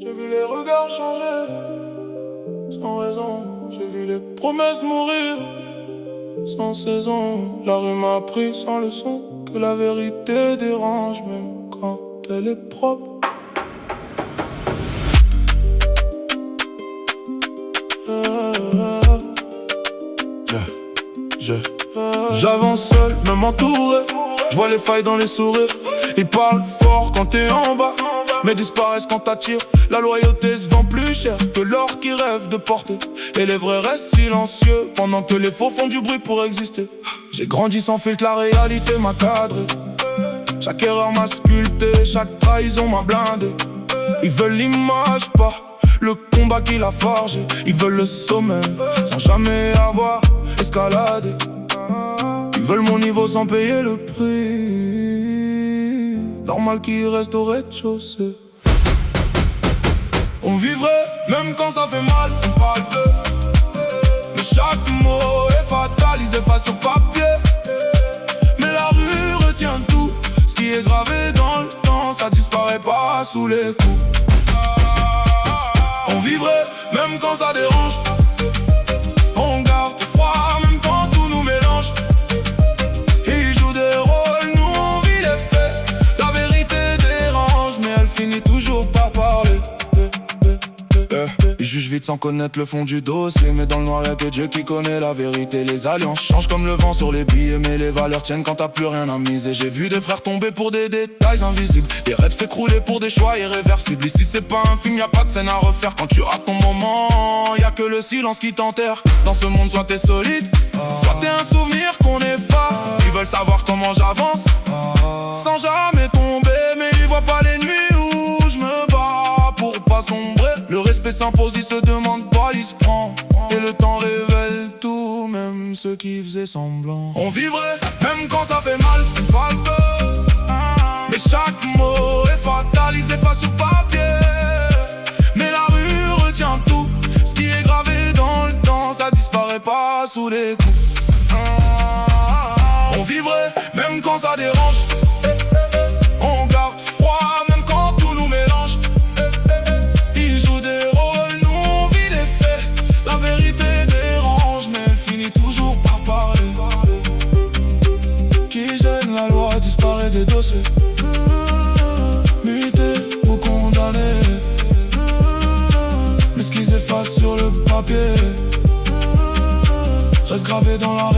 J'ai vu les regards changer, sans raison. J'ai vu les promesses mourir, sans saison. La rue m'a appris sans leçon que la vérité dérange, même quand elle est propre. J'avance seul, même entouré. Je vois les failles dans les sourires. Ils parlent fort quand t'es en bas, mais disparaissent quand t'attires. La loyauté se vend plus cher que l'or qui rêve de porter. Et les vrais restent silencieux pendant que les faux font du bruit pour exister. J'ai grandi sans filtre, la réalité m'a cadré. Chaque erreur m'a sculpté, chaque trahison m'a blindé. Ils veulent l'image, pas le combat qu'il a forgé. Ils veulent le sommet sans jamais avoir escaladé. Ils veulent mon niveau sans payer le prix. Normal qu'il reste au rez-de-chaussée. On vivrait même quand ça fait mal. On parle peu, mais chaque mot est fatal. Ils effacent sur papier, mais la rue retient tout. Ce qui est gravé dans le temps, ça disparaît pas sous les coups. On vivrait même quand ça dérange. On garde froid même quand tout nous mélange. Ils jouent des rôles, nous on vit les faits. La vérité dérange, mais elle finit toujours par parler. Ils jugent vite sans connaître le fond du dossier, mais dans le noir y'a que Dieu qui connaît la vérité. Les alliances changent comme le vent sur les billets, mais les valeurs tiennent quand t'as plus rien à miser. J'ai vu des frères tomber pour des détails invisibles, des rêves s'écrouler pour des choix irréversibles. Ici c'est pas un film, y'a pas de scène à refaire. Quand tu rates ton moment, y'a que le silence qui t'enterre. Dans ce monde soit t'es solide, soit t'es un souvenir qu'on efface. Ils veulent savoir comment j'avance, sans jamais tomber, mais ils voient pas les nuits où je me bats pour pas sombrer. Le respect s'impose, il se demande pas, il se prend. Et le temps révèle tout, même ceux qui faisaient semblant. On vivrait, même quand ça fait mal, pas le peu. Mais chaque mot est fatal, ils effacent sur papier. Mais la rue retient tout. Ce qui est gravé dans le temps, ça disparaît pas sous les coups. On vivrait, même quand ça dérange. On garde froid, même quand tout nous mélange. Ils jouent des rôles, nous on vit les faits. La vérité dérange, mais elle finit toujours par parler. Qui gêne la loi disparaît des dossiers. Muté ou condamné, mais ce qu'ils effacent sur le papier reste gravé dans la